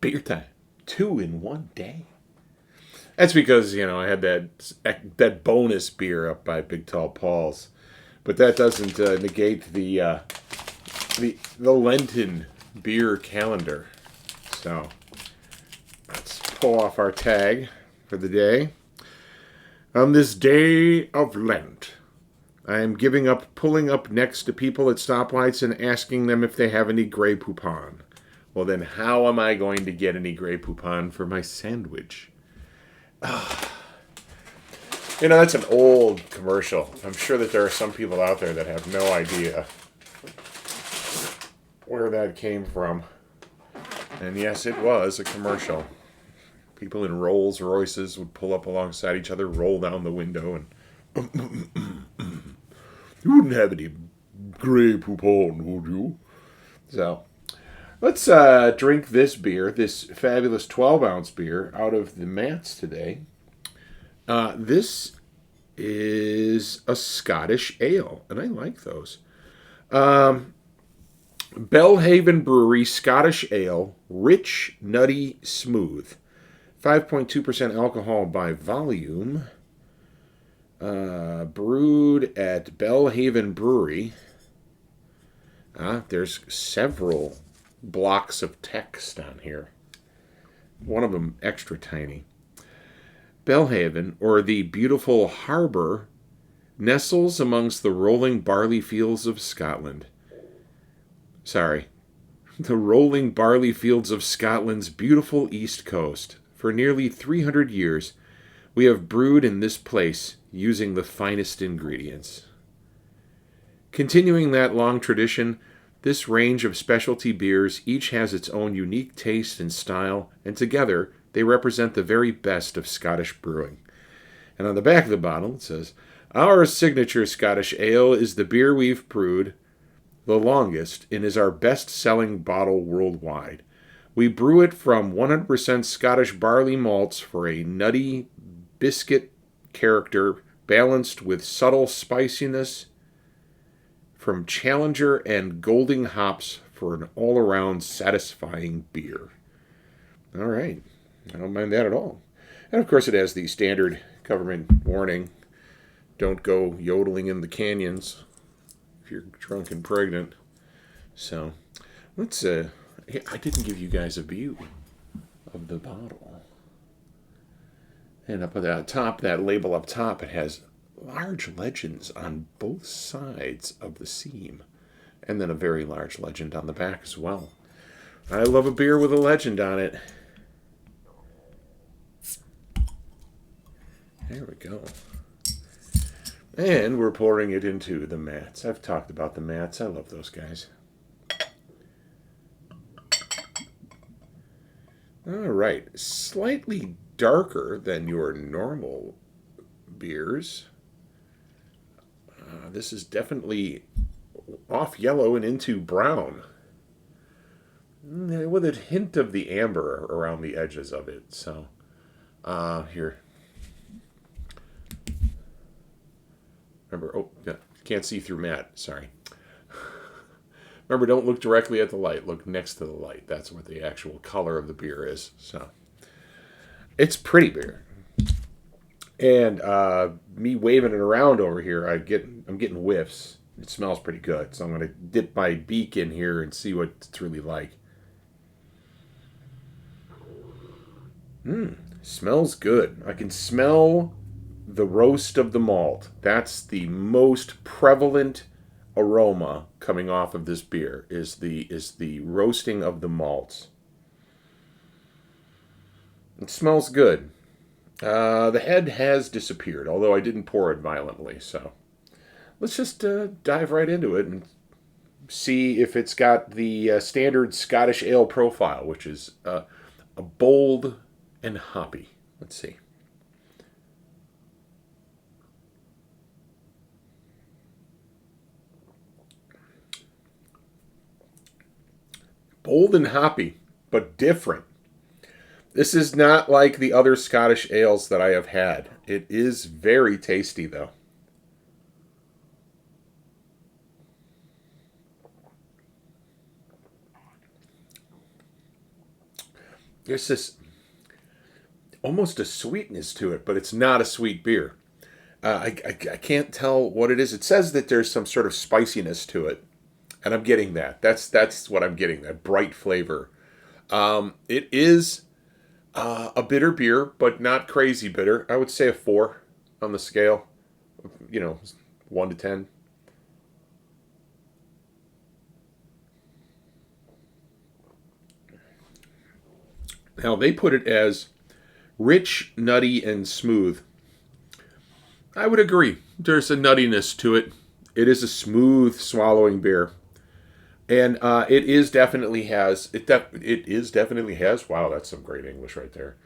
Beer time. 2 in one day. That's because, I had that bonus beer up by Big Tall Paul's. But that doesn't negate the Lenten beer calendar. So let's pull off our tag for the day. On this day of Lent, I am pulling up next to people at stoplights and asking them if they have any Grey Poupon. Well, then how am I going to get any Grey Poupon for my sandwich? That's an old commercial. I'm sure that there are some people out there that have no idea where that came from. And yes, it was a commercial. People in Rolls Royces would pull up alongside each other, roll down the window, and you wouldn't have any Grey Poupon, would you? So let's drink this beer, this fabulous 12-ounce beer, out of the mats today. This is a Scottish ale, and I like those. Belhaven Brewery Scottish Ale, rich, nutty, smooth. 5.2% alcohol by volume. Brewed at Belhaven Brewery. There's several blocks of text on here. One of them extra tiny. Belhaven, or the beautiful harbour, nestles amongst the rolling barley fields of Scotland. The rolling barley fields of Scotland's beautiful east coast. For nearly 300 years, we have brewed in this place using the finest ingredients. Continuing that long tradition, this range of specialty beers each has its own unique taste and style, and together they represent the very best of Scottish brewing. And on the back of the bottle it says, "Our signature Scottish ale is the beer we've brewed the longest and is our best-selling bottle worldwide. We brew it from 100% Scottish barley malts for a nutty biscuit character balanced with subtle spiciness from Challenger and Golding hops for an all-around satisfying beer." All right. I don't mind that at all. And of course it has the standard government warning. Don't go yodeling in the canyons if you're drunk and pregnant. So let's I didn't give you guys a view of the bottle. And up at the top, that label up top, it has large legends on both sides of the seam. And then a very large legend on the back as well. I love a beer with a legend on it. There we go. And we're pouring it into the mats. I've talked about the mats. I love those guys. All right. Slightly darker than your normal beers. This is definitely off yellow and into brown, with a hint of the amber around the edges of it. So, here. Remember, can't see through Matt. Sorry. Remember, don't look directly at the light. Look next to the light. That's what the actual color of the beer is. So, it's pretty beer. And me waving it around over here, I'm getting whiffs. It smells pretty good. So I'm going to dip my beak in here and see what it's really like. Smells good. I can smell the roast of the malt. That's the most prevalent aroma coming off of this beer is the roasting of the malts. It smells good. The head has disappeared, although I didn't pour it violently. So let's just dive right into it and see if it's got the standard Scottish ale profile, which is a bold and hoppy. Let's see. Bold and hoppy, but different. This is not like the other Scottish ales that I have had. It is very tasty, though. there's this almost a sweetness to it, but it's not a sweet beer. I can't tell what it is. It says that there's some sort of spiciness to it, and I'm getting that. That's what I'm getting. That bright flavor. It is a bitter beer, but not crazy bitter. I would say a 4 on the scale. 1 to 10. Now they put it as rich, nutty, and smooth. I would agree. There's a nuttiness to it. It is a smooth swallowing beer, and it is definitely has it is definitely has. Wow, that's some great English right there.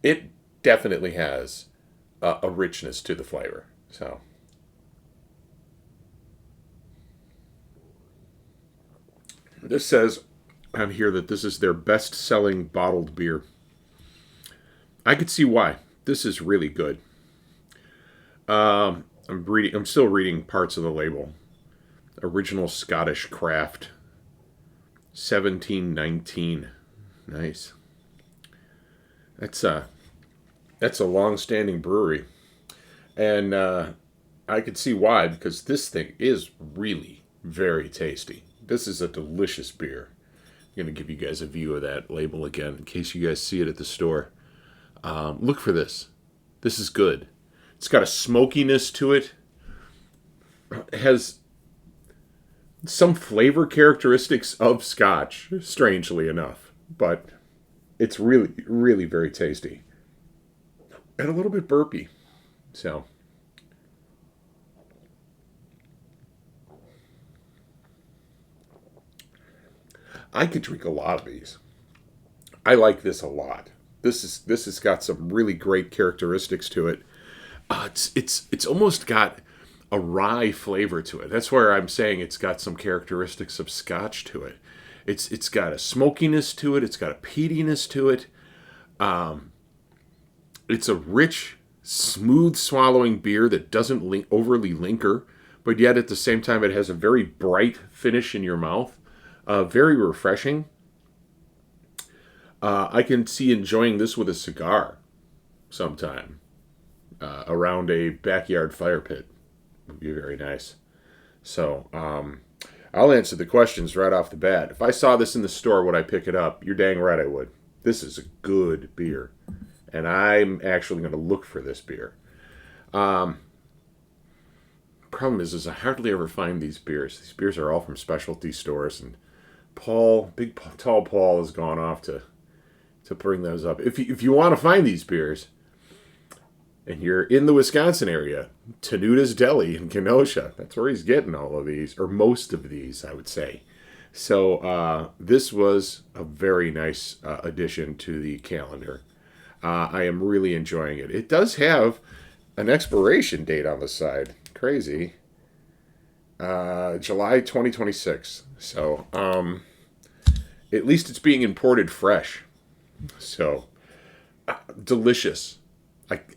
It definitely has a richness to the flavor. So this says on here that this is their best-selling bottled beer. I could see why. This is really good. I'm still reading parts of the label. Original Scottish craft, 1719. Nice. That's a long-standing brewery, and I could see why, because this thing is really very tasty. This is a delicious beer. I'm gonna give you guys a view of that label again in case you guys see it at the store. Look for this. This is good. It's got a smokiness to it. It has some flavor characteristics of Scotch, strangely enough, but it's really, really very tasty and a little bit burpy. So, I could drink a lot of these. I like this a lot. This has got some really great characteristics to it. It's almost got a rye flavor to it. That's where I'm saying it's got some characteristics of Scotch to it. It's got a smokiness to it. It's got a peatiness to it. It's a rich, smooth swallowing beer that doesn't overly linger, but yet at the same time it has a very bright finish in your mouth. Very refreshing. I can see enjoying this with a cigar sometime. Around a backyard fire pit would be very nice. So, I'll answer the questions right off the bat. If I saw this in the store, would I pick it up? You're dang right I would. This is a good beer, and I'm actually going to look for this beer. Problem is I hardly ever find these beers. These beers are all from specialty stores, and tall Paul has gone off to bring those up. If you want to find these beers, and you're in the Wisconsin area, Tenuta's Deli in Kenosha. That's where he's getting all of these, or most of these, I would say. So this was a very nice addition to the calendar. I am really enjoying it. It does have an expiration date on the side. Crazy. July 2026. So at least it's being imported fresh. So delicious.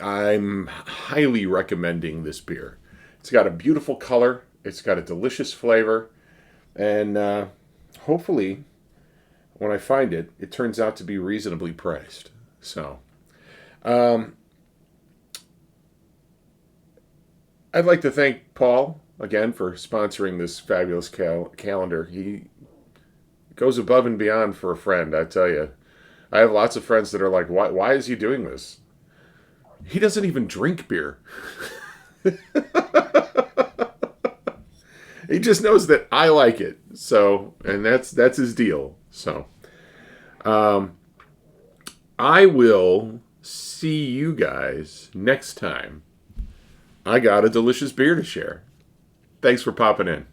I'm highly recommending this beer. It's got a beautiful color. It's got a delicious flavor. And hopefully, when I find it, it turns out to be reasonably priced. So, I'd like to thank Paul, again, for sponsoring this fabulous calendar. He goes above and beyond for a friend, I tell you. I have lots of friends that are like, why is he doing this? He doesn't even drink beer. He just knows that I like it. So, and that's his deal. So, I will see you guys next time. I got a delicious beer to share. Thanks for popping in.